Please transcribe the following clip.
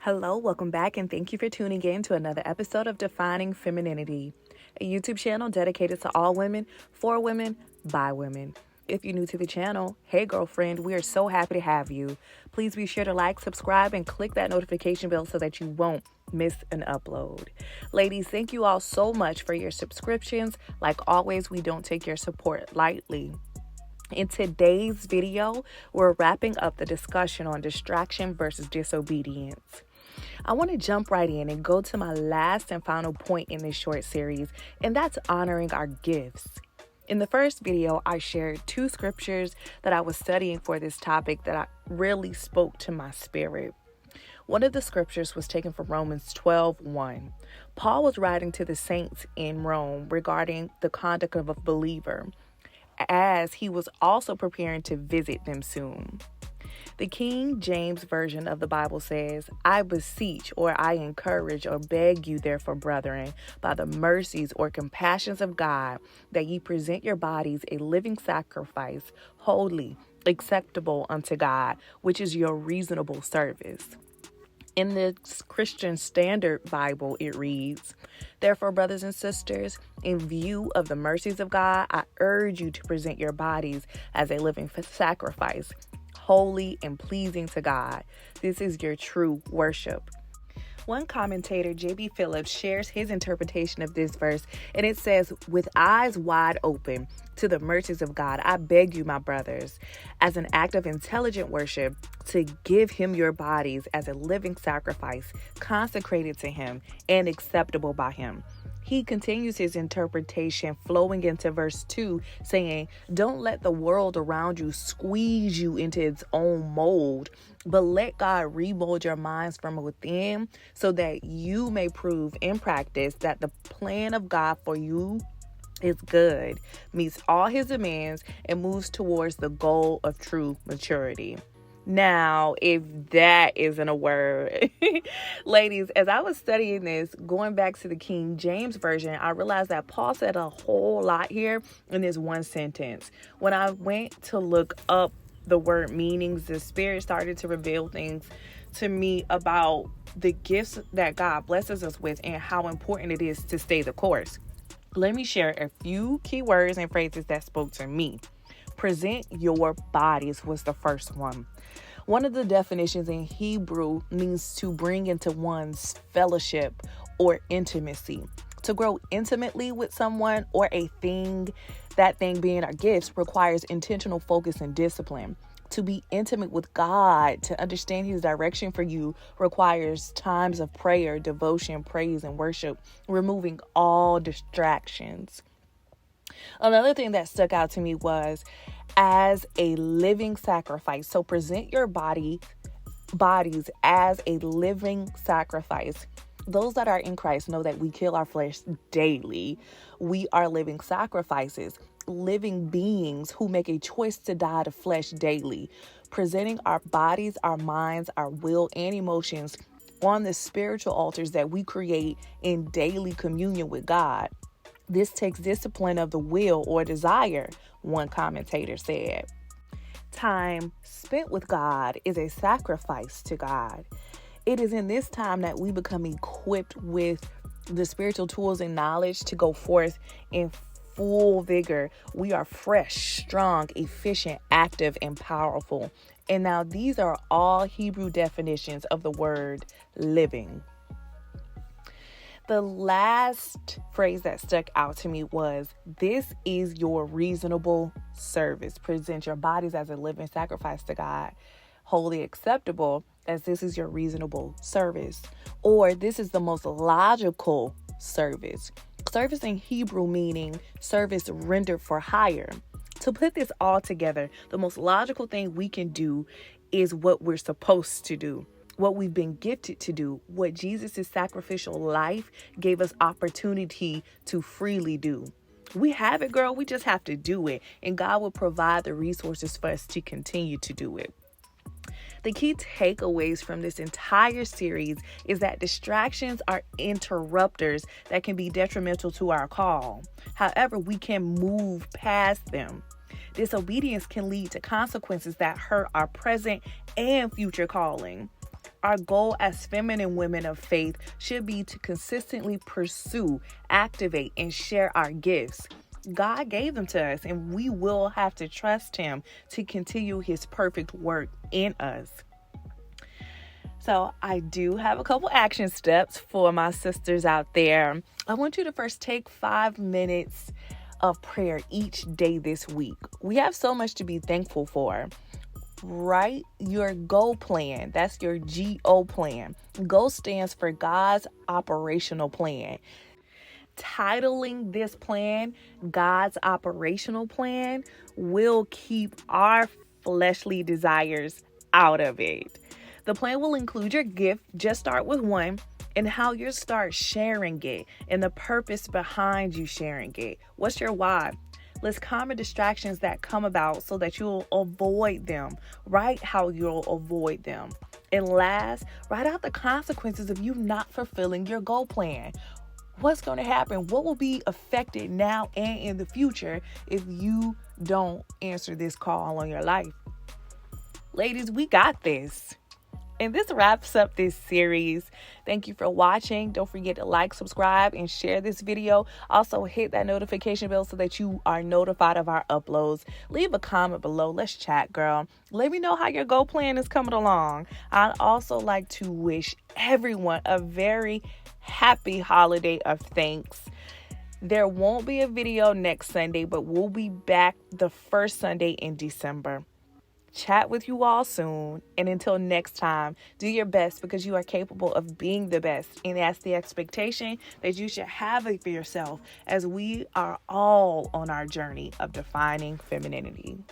Hello, welcome back, and thank you for tuning in to another episode of Defining Femininity, a YouTube channel dedicated to all women, for women, by women. If you're new to the channel, hey girlfriend, we are so happy to have you. Please be sure to like, subscribe, and click that notification bell so that you won't miss an upload. Ladies, thank you all so much for your subscriptions. Like always, we don't take your support lightly. In today's video, we're wrapping up the discussion on distraction versus disobedience. I want to jump right in and go to my last and final point in this short series, and that's honoring our gifts. In the first video, I shared two scriptures that I was studying for this topic that really spoke to my spirit. One of the scriptures was taken from Romans 12:1. Paul was writing to the saints in Rome regarding the conduct of a believer, as he was also preparing to visit them soon. The King James Version of the Bible says, "I beseech, or I encourage, or beg you, therefore, brethren, by the mercies or compassions of God, that ye present your bodies a living sacrifice, holy, acceptable unto God, which is your reasonable service." In the Christian Standard Bible, it reads, "Therefore, brothers and sisters, in view of the mercies of God, I urge you to present your bodies as a living sacrifice, holy and pleasing to God. This is your true worship." One commentator, J.B. Phillips, shares his interpretation of this verse, and it says, "With eyes wide open to the mercies of God, I beg you, my brothers, as an act of intelligent worship, to give him your bodies as a living sacrifice, consecrated to him and acceptable by him." He continues his interpretation, flowing into verse 2, saying, "Don't let the world around you squeeze you into its own mold, but let God remold your minds from within so that you may prove in practice that the plan of God for you is good, meets all his demands, and moves towards the goal of true maturity." Now, if that isn't a word, ladies, as I was studying this, going back to the King James Version, I realized that Paul said a whole lot here in this one sentence. When I went to look up the word meanings, the Spirit started to reveal things to me about the gifts that God blesses us with and how important it is to stay the course. Let me share a few key words and phrases that spoke to me. Present your bodies was the first one. One of the definitions in Hebrew means to bring into one's fellowship or intimacy. To grow intimately with someone or a thing, that thing being our gifts, requires intentional focus and discipline. To be intimate with God, to understand his direction for you, requires times of prayer, devotion, praise, and worship, removing all distractions. Another thing that stuck out to me was as a living sacrifice. So present your bodies as a living sacrifice. Those that are in Christ know that we kill our flesh daily. We are living sacrifices, living beings who make a choice to die to flesh daily, presenting our bodies, our minds, our will, and emotions on the spiritual altars that we create in daily communion with God. This takes discipline of the will or desire, one commentator said. Time spent with God is a sacrifice to God. It is in this time that we become equipped with the spiritual tools and knowledge to go forth in full vigor. We are fresh, strong, efficient, active, and powerful. And now these are all Hebrew definitions of the word living. The last phrase that stuck out to me was, "This is your reasonable service." Present your bodies as a living sacrifice to God, wholly acceptable, as this is your reasonable service. Or this is the most logical service. Service in Hebrew meaning service rendered for hire. To put this all together, the most logical thing we can do is what we're supposed to do, what we've been gifted to do, what Jesus' sacrificial life gave us opportunity to freely do. We have it, girl. We just have to do it. And God will provide the resources for us to continue to do it. The key takeaways from this entire series is that distractions are interrupters that can be detrimental to our call. However, we can move past them. Disobedience can lead to consequences that hurt our present and future calling. Our goal as feminine women of faith should be to consistently pursue, activate, and share our gifts. God gave them to us, and we will have to trust Him to continue His perfect work in us. So I do have a couple action steps for my sisters out there. I want you to first take 5 minutes of prayer each day this week. We have so much to be thankful for. Write your GO plan. That's your GO plan. GO stands for God's operational plan. Titling this plan God's operational plan will keep our fleshly desires out of it. The plan will include your gift, just start with one, and how you start sharing it, and the purpose behind you sharing it. What's your why? List common distractions that come about so that you'll avoid them. Write how you'll avoid them. And last, write out the consequences of you not fulfilling your goal plan. What's going to happen? What will be affected now and in the future if you don't answer this call on your life? Ladies, we got this. And this wraps up this series. Thank you for watching. Don't forget to like, subscribe, and share this video. Also, hit that notification bell so that you are notified of our uploads. Leave a comment below. Let's chat, girl. Let me know how your goal plan is coming along. I'd also like to wish everyone a very happy holiday of thanks. There won't be a video next Sunday, but we'll be back the first Sunday in December. Chat with you all soon. And until next time, do your best because you are capable of being the best. And that's the expectation that you should have for yourself as we are all on our journey of defining femininity.